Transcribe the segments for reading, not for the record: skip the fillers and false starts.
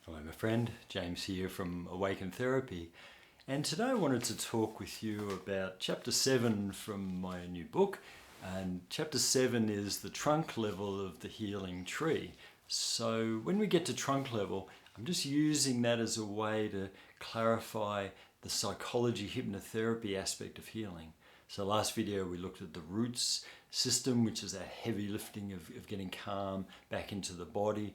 Hello my friend, James here from Awaken Therapy, and today I wanted to talk with you about chapter 7 from my new book. And chapter 7 is the trunk level of the healing tree. So when we get to trunk level, I'm just using that as a way to clarify the psychology hypnotherapy aspect of healing. So last video we looked at the roots system, which is that heavy lifting of getting calm back into the body.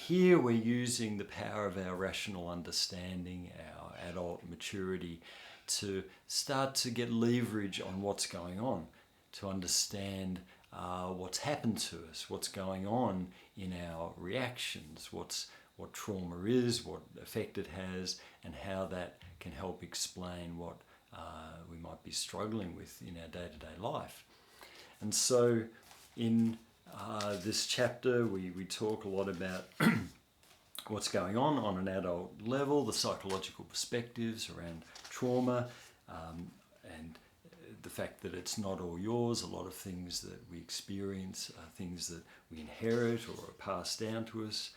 Here we're using the power of our rational understanding, our adult maturity, to start to get leverage on what's going on, to understand what's happened to us, what's going on in our reactions, what trauma is, what effect it has, and how that can help explain what we might be struggling with in our day-to-day life. And so in this chapter we talk a lot about what's going on an adult level, the psychological perspectives around trauma, and the fact that it's not all yours. A lot of things that we experience are things that we inherit or are passed down to us.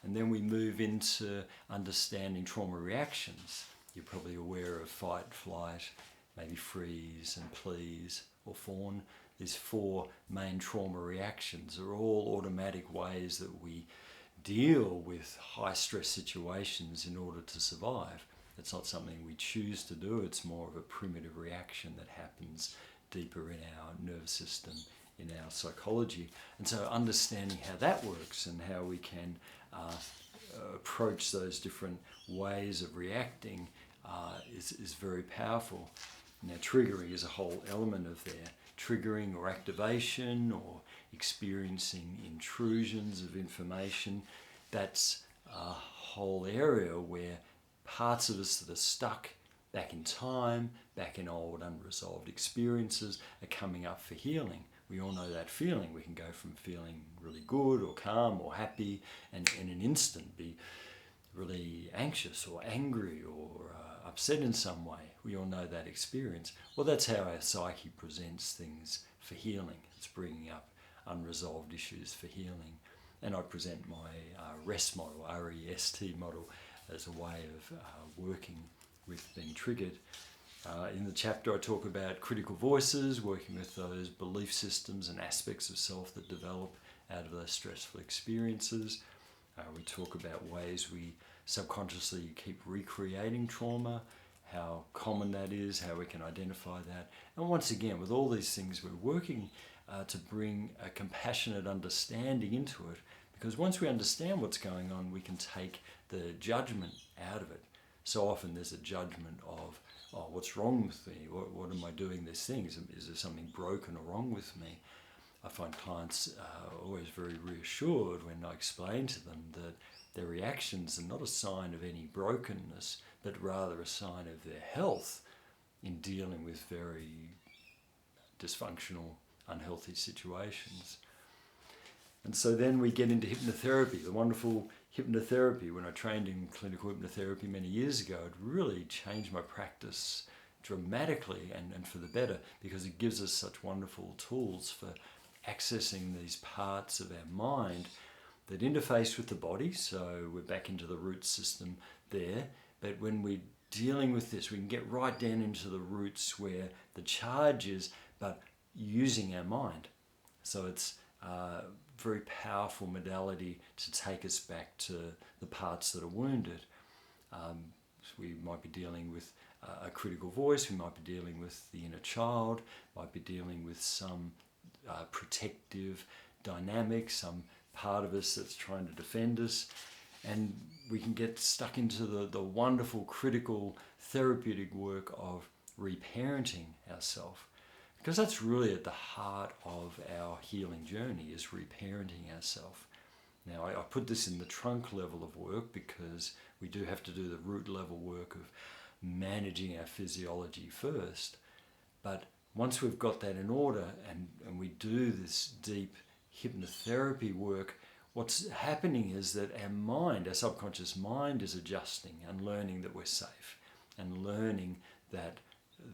And then we move into understanding trauma reactions. You're probably aware of fight, flight, maybe freeze and please or fawn. These 4 main trauma reactions are all automatic ways that we deal with high stress situations in order to survive. It's not something we choose to do, it's more of a primitive reaction that happens deeper in our nervous system, in our psychology. And so understanding how that works and how we can approach those different ways of reacting is very powerful. Now triggering is a whole element of there. Triggering or activation or experiencing intrusions of information, that's a whole area where parts of us that are stuck back in time, back in old unresolved experiences are coming up for healing. We all know that feeling. We can go from feeling really good or calm or happy and in an instant be really anxious or angry or upset in some way. We all know that experience. Well, that's how our psyche presents things for healing. It's bringing up unresolved issues for healing. And I present my REST model, R-E-S-T model, as a way of working with being triggered. In the chapter I talk about critical voices, working with those belief systems and aspects of self that develop out of those stressful experiences. We talk about ways we subconsciously keep recreating trauma, how common that is, how we can identify that. And once again, with all these things, we're working to bring a compassionate understanding into it, because once we understand what's going on, we can take the judgment out of it. So often there's a judgment of, oh, what's wrong with me? What am I doing these things? Is there something broken or wrong with me? I find clients always very reassured when I explain to them that their reactions are not a sign of any brokenness, but rather a sign of their health in dealing with very dysfunctional, unhealthy situations. And so then we get into hypnotherapy, the wonderful hypnotherapy. When I trained in clinical hypnotherapy many years ago, it really changed my practice dramatically and for the better, because it gives us such wonderful tools for accessing these parts of our mind that interface with the body. So we're back into the root system there. But when we're dealing with this, we can get right down into the roots where the charge is, but using our mind. So it's a very powerful modality to take us back to the parts that are wounded. We might be dealing with a critical voice, we might be dealing with the inner child, might be dealing with some protective dynamic, some part of us that's trying to defend us. And we can get stuck into the wonderful critical therapeutic work of reparenting ourselves, because that's really at the heart of our healing journey, is reparenting ourselves. Now I put this in the trunk level of work because we do have to do the root level work of managing our physiology first. But once we've got that in order and we do this deep hypnotherapy work, what's happening is that our mind, our subconscious mind, is adjusting and learning that we're safe and learning that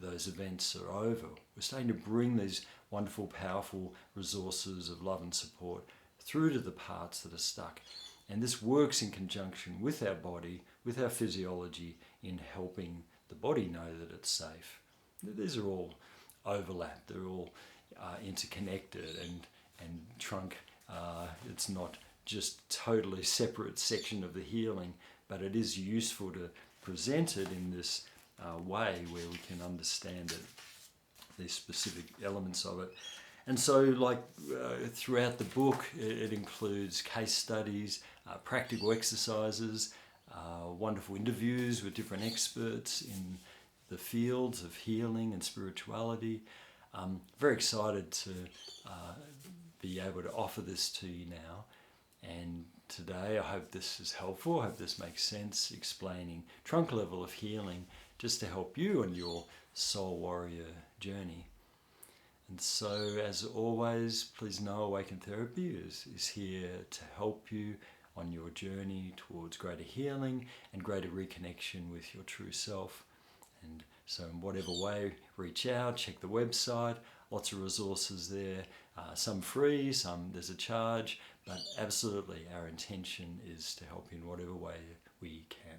those events are over. We're starting to bring these wonderful, powerful resources of love and support through to the parts that are stuck. And this works in conjunction with our body, with our physiology, in helping the body know that it's safe. These are all overlapped, they're all interconnected, and trunk, it's not just totally separate section of the healing, but it is useful to present it in this way where we can understand it, the specific elements of it. And so throughout the book, it includes case studies, practical exercises, wonderful interviews with different experts in the fields of healing and spirituality. I'm very excited to be able to offer this to you now. And today I hope this is helpful, I hope this makes sense, explaining trunk level of healing just to help you on your soul warrior journey. And so, as always, please know Awaken Therapy is here to help you on your journey towards greater healing and greater reconnection with your true self. And so in whatever way, reach out, check the website, lots of resources there, some free, some there's a charge, but absolutely our intention is to help you in whatever way we can.